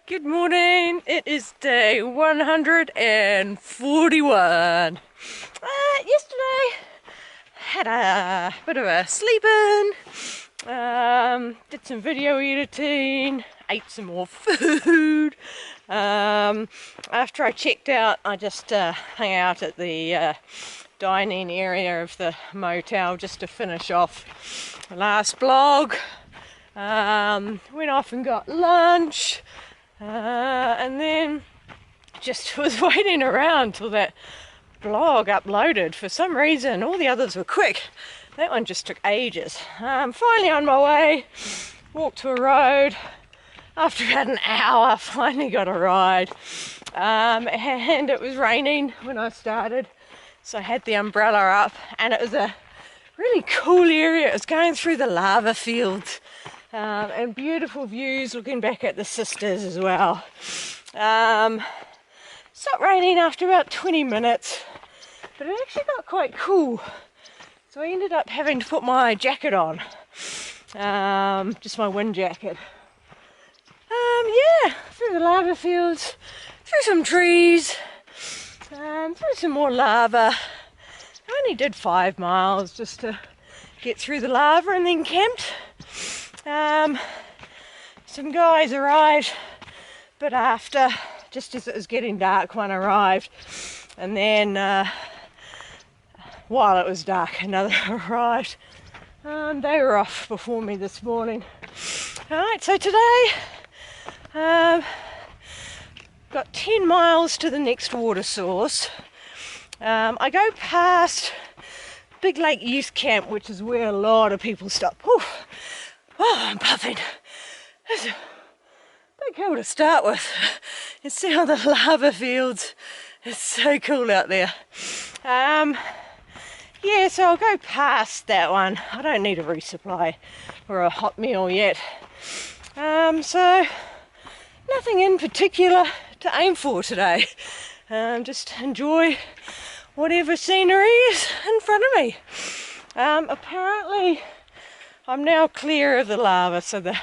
Good morning, it is day 141. Yesterday had a bit of a sleep in, did some video editing, ate some more food. After I checked out, I just hung out at the dining area of the motel just to finish off the last vlog. Went off and got lunch. And then just was waiting around till that vlog uploaded. For some reason, all the others were quick. That one just took ages. Finally on my way, walked to a road. After about an hour, finally got a ride. And it was raining when I started, so I had the umbrella up, and it was a really cool area. It was going through the lava fields. And beautiful views looking back at the sisters as well. Stopped raining after about 20 minutes, but it actually got quite cool. So I ended up having to put my jacket on, just my wind jacket. Yeah, through the lava fields, through some trees, through some more lava. I only did 5 miles just to get through the lava and then camped. Some guys arrived, but after, just as it was getting dark, one arrived, and then while it was dark, another arrived. They were off before me this morning. Alright, so today got 10 miles to the next water source. I go past Big Lake Youth Camp, which is where a lot of people stop. Whew. Oh, I'm puffing. It's a big hill to start with. You see all the lava fields. It's so cool out there. Yeah, so I'll go past that one. I don't need a resupply or a hot meal yet. So nothing in particular to aim for today. Just enjoy whatever scenery is in front of me. Apparently I'm now clear of the lava, so the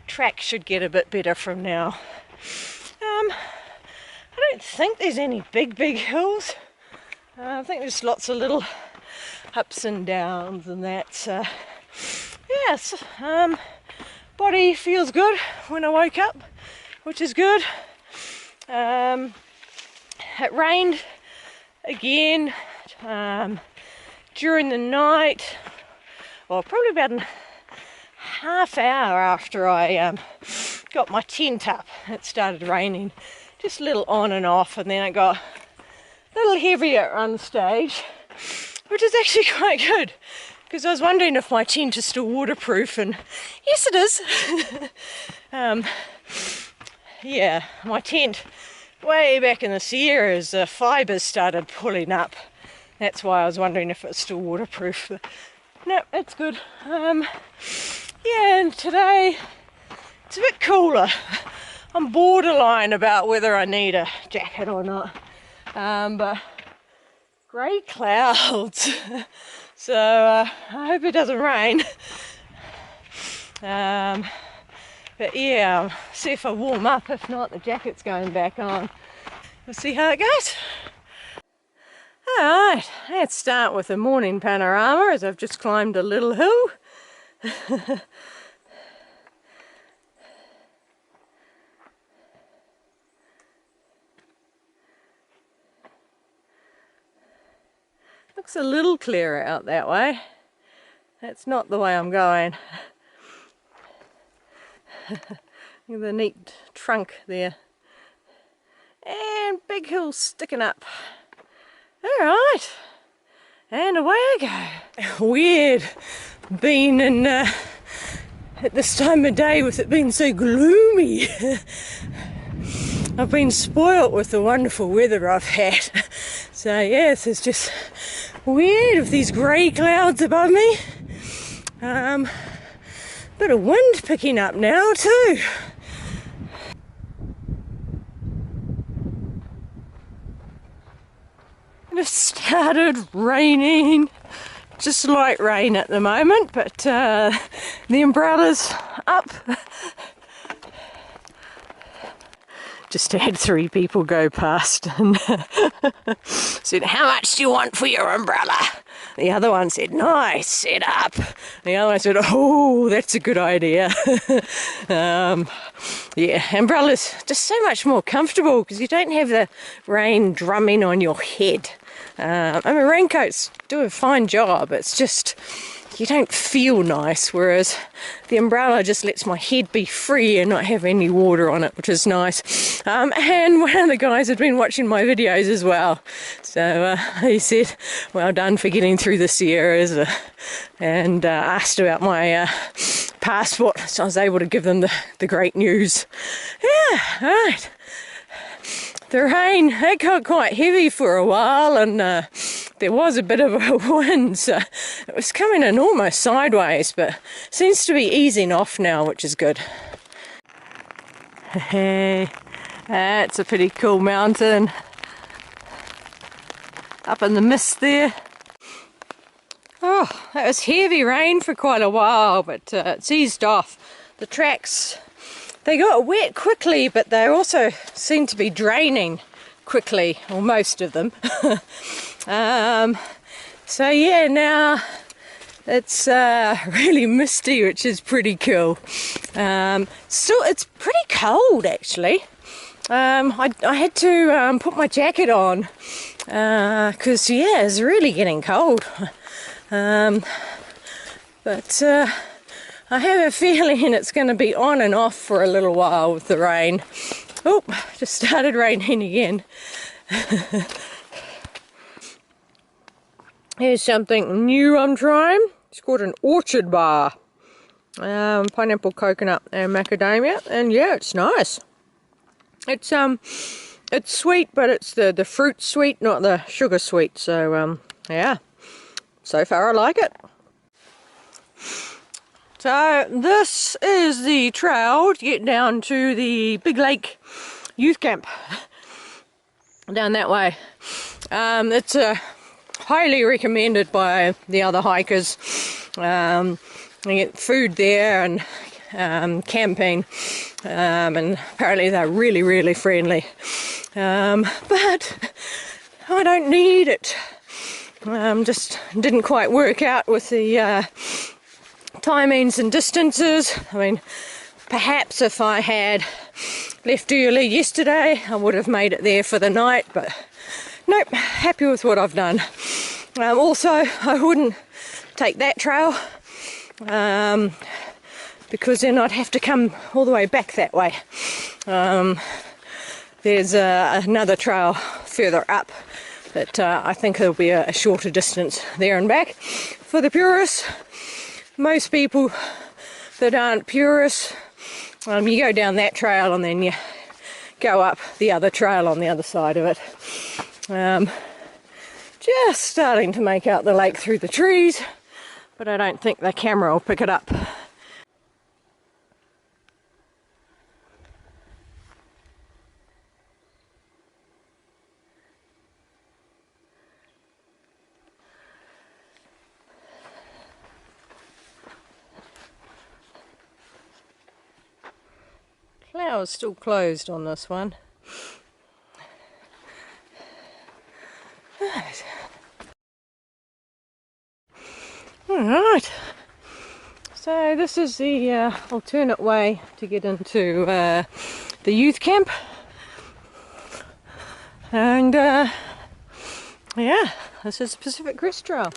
track should get a bit better from now. I don't think there's any big hills. I think there's lots of little ups and downs and that. So yes, body feels good when I woke up, which is good. It rained again during the night. Well, probably about a half hour after I got my tent up, it started raining, just a little on and off, and then it got a little heavier at one stage, which is actually quite good, because I was wondering if my tent is still waterproof, and yes it is. Yeah, my tent way back in the Sierras, the fibres started pulling up. That's why I was wondering if it's still waterproof. No, it's good. Yeah, and today it's a bit cooler. I'm borderline about whether I need a jacket or not. But grey clouds. So I hope it doesn't rain. But yeah, see if I warm up. If not, the jacket's going back on. We'll see how it goes. Alright, let's start with the morning panorama as I've just climbed a little hill. Looks a little clearer out that way. That's not the way I'm going. Look at the neat trunk there. And big hill sticking up. Alright, and away I go. Weird being in at this time of day with it being so gloomy. I've been spoilt with the wonderful weather I've had. So yes, it's just weird with these grey clouds above me. Bit of wind picking up now too. It started raining, just light rain at the moment, but the umbrella's up. just had 3 people go past and said, "How much do you want for your umbrella?" The other one said, "Nice setup." The other one said, "Oh, that's a good idea." Yeah, umbrellas just so much more comfortable because you don't have the rain drumming on your head. I mean, raincoats do a fine job. It's just you don't feel nice, whereas the umbrella just lets my head be free and not have any water on it, which is nice. And one of the guys had been watching my videos as well, so he said, "Well done for getting through the Sierras," and asked about my passport, so I was able to give them the great news. Yeah, right. The rain, it got quite heavy for a while, and there was a bit of a wind, so it was coming in almost sideways, but seems to be easing off now, which is good. Hey, that's a pretty cool mountain. Up in the mist there. Oh, that was heavy rain for quite a while, but it's eased off. The tracks, they got wet quickly, but they also seem to be draining quickly, or most of them. So yeah, now it's really misty, which is pretty cool. Still, it's pretty cold actually. I had to put my jacket on because yeah, it's really getting cold. But I have a feeling it's going to be on and off for a little while with the rain. Oh, just started raining again. Here's something new I'm trying. It's called an orchard bar. Pineapple, coconut and macadamia, and yeah, it's nice. It's sweet, but it's the fruit sweet, not the sugar sweet, so yeah, so far I like it. So this is the trail to get down to the Big Lake Youth Camp, down that way. It's highly recommended by the other hikers. You get food there and camping, and apparently they're really friendly, but I don't need it. Just didn't quite work out with the timings and distances. I mean, perhaps if I had left early yesterday I would have made it there for the night, but nope, happy with what I've done. Also, I wouldn't take that trail because then I'd have to come all the way back that way. There's another trail further up that I think there'll be a shorter distance there and back. For the purists, most people that aren't purists, you go down that trail and then you go up the other trail on the other side of it. Just starting to make out the lake through the trees, but I don't think the camera will pick it up. Flowers still closed on this one. Right. Alright, so this is the alternate way to get into the youth camp, and yeah, this is Pacific Crest Trail.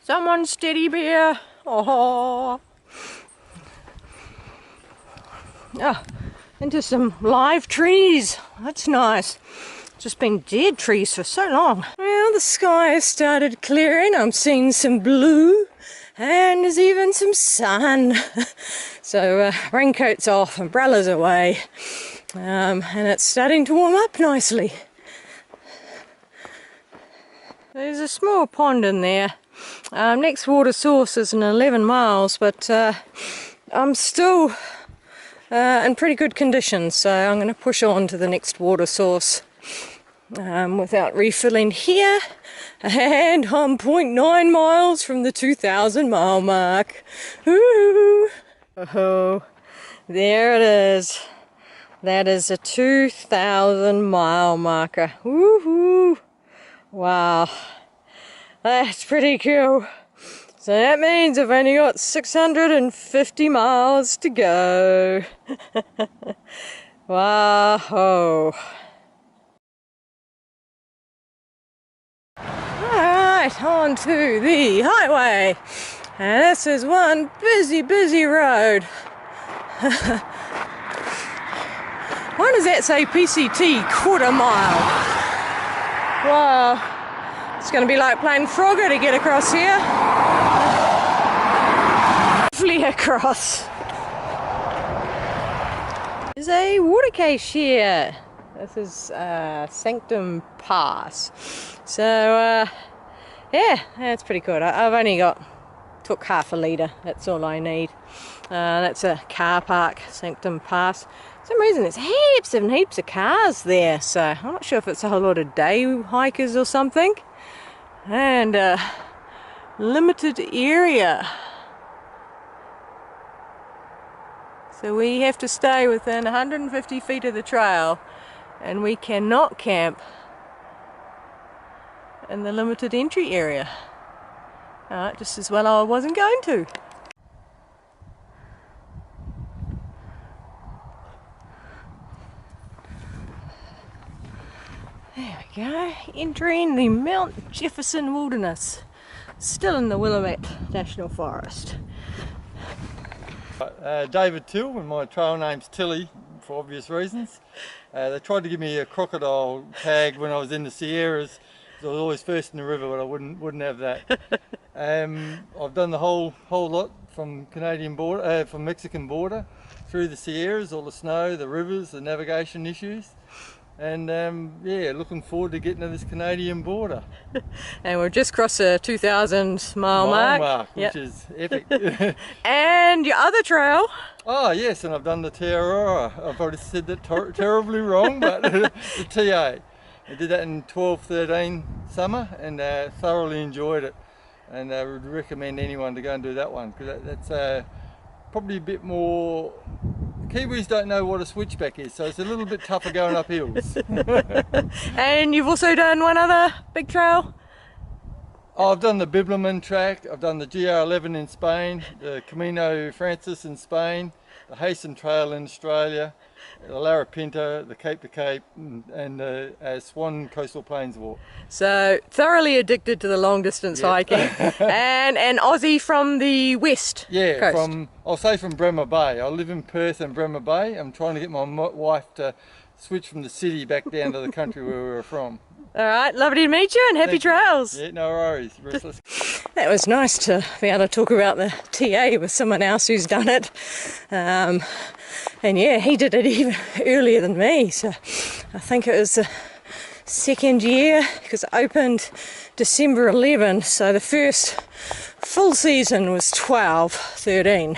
Someone steady bear. Oh. Oh, into some live trees. That's nice. Just been dead trees for so long. Well, the sky has started clearing. I'm seeing some blue and there's even some sun. So raincoats off, umbrellas away, and it's starting to warm up nicely. There's a small pond in there. Next water source is in 11 miles, but I'm still in pretty good condition, so I'm going to push on to the next water source without refilling here, and I'm 0.9 miles from the 2,000 mile mark. Ooh. Oh, There it is. That is a 2,000 mile marker. Woohoo! Wow. That's pretty cool. So that means I've only got 650 miles to go. Wow. Alright, on to the highway. And this is one busy road. Why does that say PCT quarter mile? Wow. It's going to be like playing Frogger to get across here. Flee across. There's a water cache here. This is Sanctum Pass. So, yeah, that's pretty good. I've only took half a litre. That's all I need. That's a car park, Sanctum Pass. For some reason there's heaps and heaps of cars there, so I'm not sure if it's a whole lot of day hikers or something. And limited area. So we have to stay within 150 feet of the trail, and we cannot camp in the limited entry area. Just as well I wasn't going to. There we go, entering the Mount Jefferson Wilderness, still in the Willamette National Forest. David Till, and my trail name's Tilly for obvious reasons. They tried to give me a crocodile tag when I was in the Sierras. So I was always first in the river, but I wouldn't have that. I've done the whole lot from from Mexican border through the Sierras, all the snow, the rivers, the navigation issues. And yeah, looking forward to getting to this Canadian border. And we've just crossed the 2,000 mile mark. Yep. Which is epic. And your other trail. Oh yes, and I've done the Tiarora. I've already said that terribly wrong, but the TA. I did that in 12-13 summer and thoroughly enjoyed it. And I would recommend anyone to go and do that one, because that's probably a bit more... Kiwis don't know what a switchback is, so it's a little bit tougher going up hills. And you've also done one other big trail? Oh, I've done the Bibleman track, I've done the GR11 in Spain, the Camino Francis in Spain, the Hasten Trail in Australia, the Larapinta, the Cape to Cape, and the Swan Coastal Plains Walk. So thoroughly addicted to the long distance hiking. and an Aussie from the west coast. I'll say from Bremer Bay. I live in Perth and Bremer Bay. I'm trying to get my wife to switch from the city back down to the country where we were from. Alright, lovely to meet you and happy trails. Yeah, no worries. That was nice to be able to talk about the TA with someone else who's done it. And yeah, he did it even earlier than me, so I think it was the second year, because it opened December 11, so the first full season was 12-13.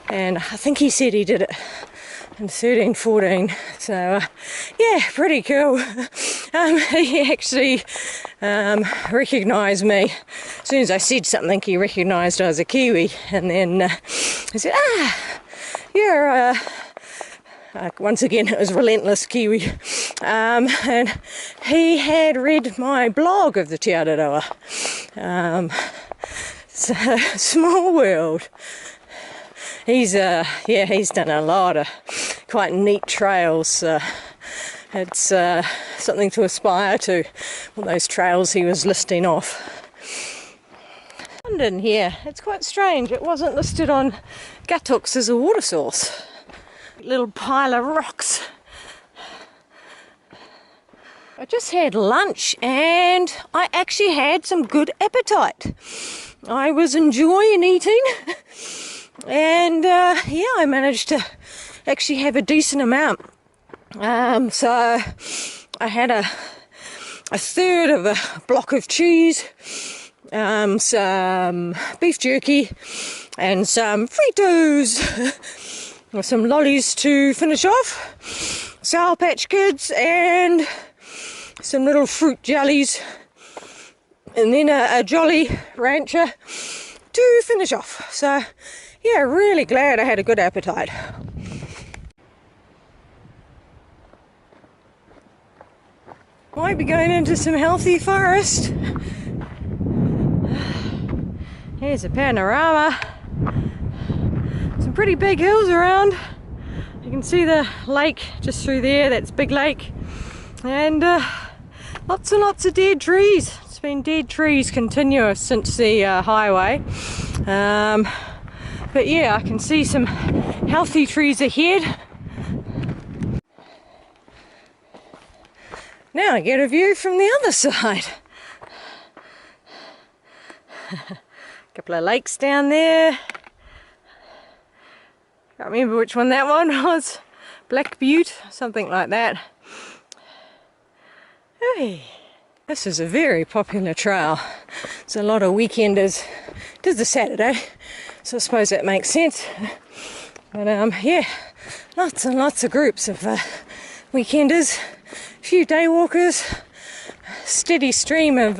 And I think he said he did it in 13-14, so yeah, pretty cool. He actually recognised me. As soon as I said something, he recognised I was a Kiwi, and then he said, you're once again it was relentless Kiwi, and he had read my blog of the Te Araroa. So, small world. He's done a lot of quite neat trails. It's something to aspire to, all those trails he was listing off. London here, it's quite strange, it wasn't listed on Guttox as a water source. Little pile of rocks. I just had lunch and I actually had some good appetite. I was enjoying eating. And yeah, I managed to actually have a decent amount. So I had a third of a block of cheese, some beef jerky, and some Fritos, with some lollies to finish off, Sour Patch Kids, and some little fruit jellies, and then a Jolly Rancher to finish off. So yeah, really glad I had a good appetite. Might be going into some healthy forest. Here's a panorama. Some pretty big hills around. You can see the lake just through there, that's Big Lake. And lots and lots of dead trees. It's been dead trees continuous since the highway. But yeah, I can see some healthy trees ahead. Now I get a view from the other side. A couple of lakes down there. Can't remember which one that one was. Black Butte, something like that. Hey, this is a very popular trail. There's a lot of weekenders. It is a Saturday, so I suppose that makes sense. But yeah, lots and lots of groups of weekenders. A few day walkers, steady stream of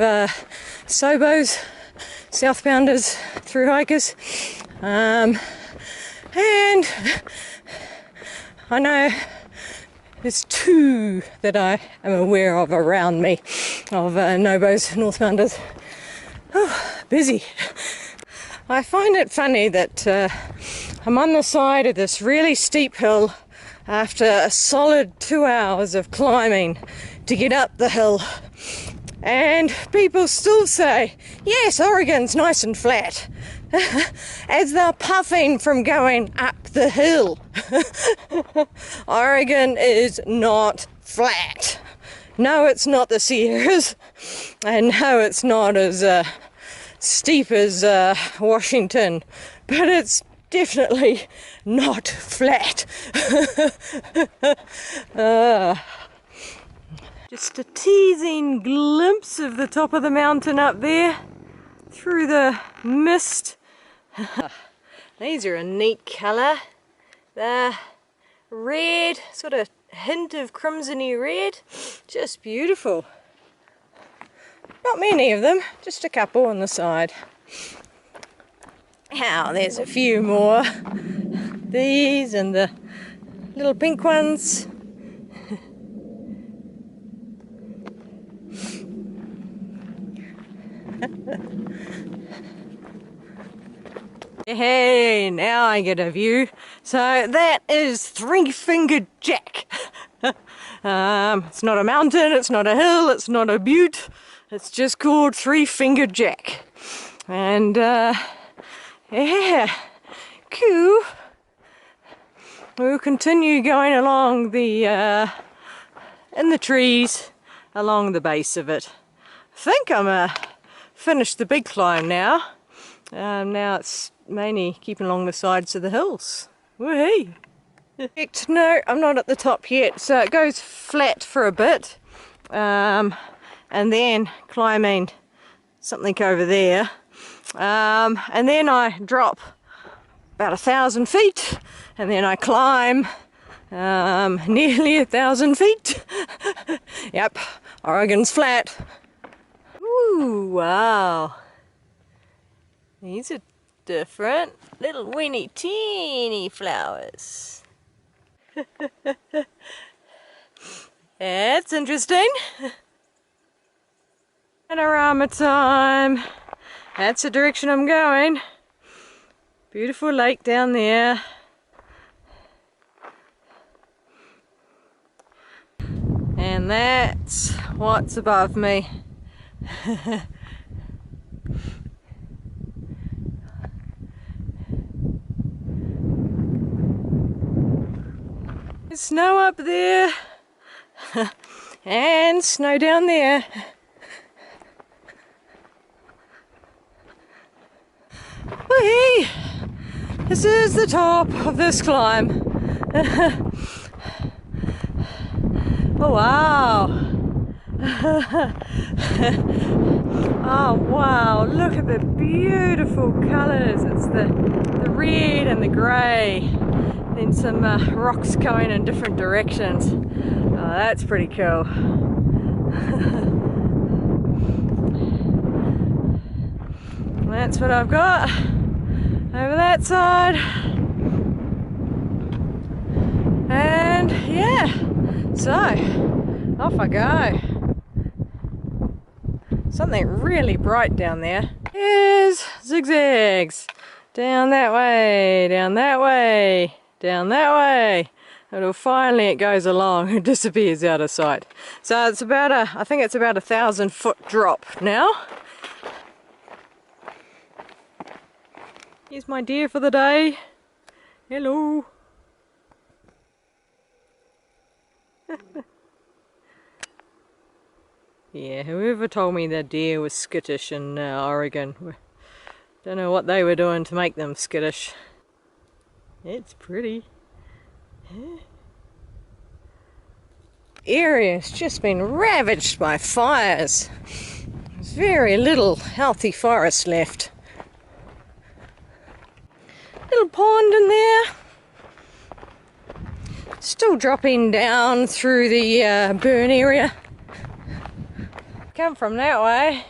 Sobos, southbounders, through hikers, and I know there's two that I am aware of around me, of Nobos, northbounders. Oh, busy. I find it funny that I'm on the side of this really steep hill after a solid 2 hours of climbing to get up the hill, and people still say, yes, Oregon's nice and flat, as they're puffing from going up the hill. Oregon is not flat. No, it's not the Sierras, and no, it's not as steep as Washington, but it's definitely not flat. Just a teasing glimpse of the top of the mountain up there through the mist. These are a neat colour. They're red, sort of hint of crimsony red. Just beautiful. Not many of them, just a couple on the side. Now there's a few more. These and the little pink ones. Hey, now I get a view. So that is Three-Fingered Jack. It's not a mountain, it's not a hill, it's not a butte. It's just called Three-Fingered Jack. And yeah, cool. We'll continue going along the in the trees along the base of it. I think I'm finished the big climb now. Now it's mainly keeping along the sides of the hills. Woohoo! No, I'm not at the top yet, so it goes flat for a bit, and then climbing something over there, and then I drop about 1,000 feet, and then I climb nearly 1,000 feet. Yep, Oregon's flat. Ooh, wow. These are different, little weeny teeny flowers. That's interesting. Panorama time. That's the direction I'm going. Beautiful lake down there. And that's what's above me. There's snow up there and snow down there. Whee! This is the top of this climb. Oh wow! Oh wow, look at the beautiful colours. It's the red and the grey. Then some rocks going in different directions. Oh, that's pretty cool. That's what I've got over that side. And yeah, so off I go. Something really bright down there. Here's zigzags. Down that way, down that way, down that way. Until finally it goes along and disappears out of sight. So it's about I think it's about 1,000-foot drop now. Here's my deer for the day. Hello. Yeah, whoever told me that deer was skittish in Oregon, don't know what they were doing to make them skittish. It's pretty. Area's just been ravaged by fires. There's very little healthy forest left. Little pond in there. Still dropping down through the burn area. Come from that way.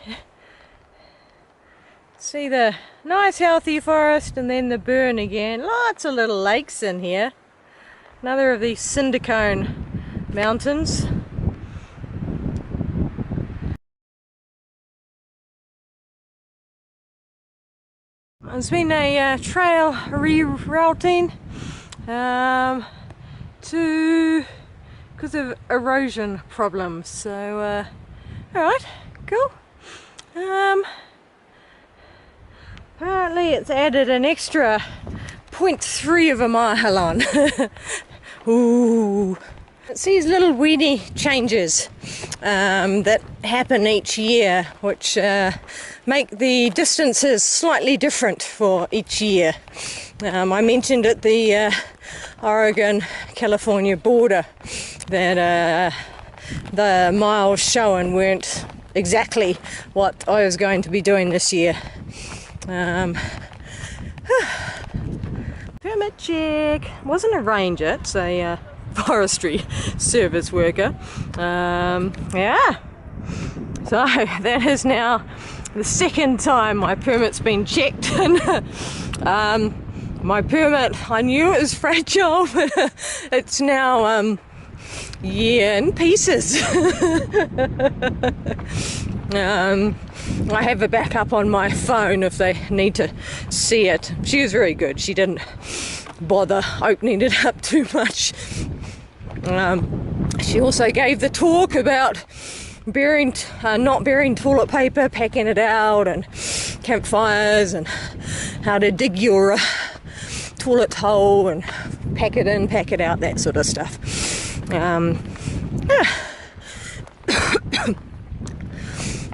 See the nice healthy forest and then the burn again. Lots of little lakes in here. Another of these cinder cone mountains. There's been a trail rerouting because of erosion problems. So, alright, cool. Apparently it's added an extra 0.3 of a mile on. Ooh. It's these little weedy changes that happen each year, which make the distances slightly different for each year. I mentioned at the Oregon-California border that the miles shown weren't exactly what I was going to be doing this year. Permit check. Wasn't a ranger, it's a forestry service worker. Yeah. So that is now the second time my permit's been checked. And my permit, I knew it was fragile, but it's now yeah, in pieces. I have a backup on my phone if they need to see it. She was very good. She didn't bother opening it up too much. She also gave the talk about not burying toilet paper, packing it out, and campfires, and how to dig your toilet hole and pack it in, pack it out, that sort of stuff.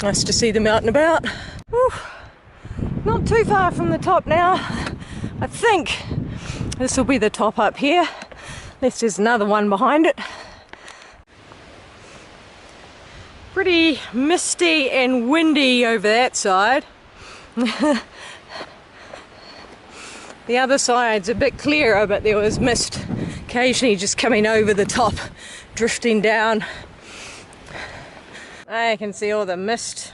Nice to see them out and about. Whew. Not too far from the top now. I think this will be the top up here, unless there's another one behind it. Pretty misty and windy over that side. The other side's a bit clearer, but there was mist occasionally just coming over the top, drifting down. I can see all the mist.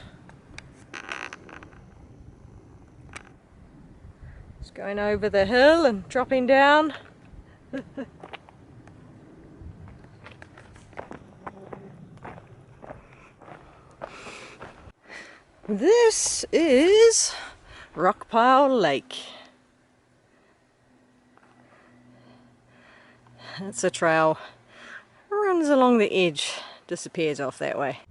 Just going over the hill and dropping down. This is Rockpile Lake. That's a trail. Runs along the edge, disappears off that way.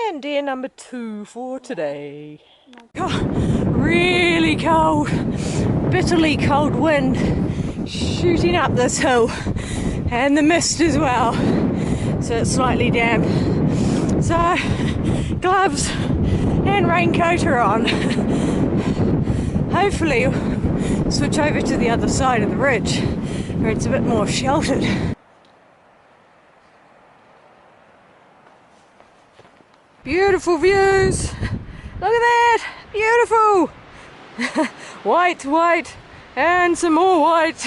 And deer number 2 for today. Oh, really cold, bitterly cold wind shooting up this hill, and the mist as well, so it's slightly damp. So gloves and raincoat are on. Hopefully we'll switch over to the other side of the ridge where it's a bit more sheltered. Beautiful views! Look at that! Beautiful! White, white, and some more white.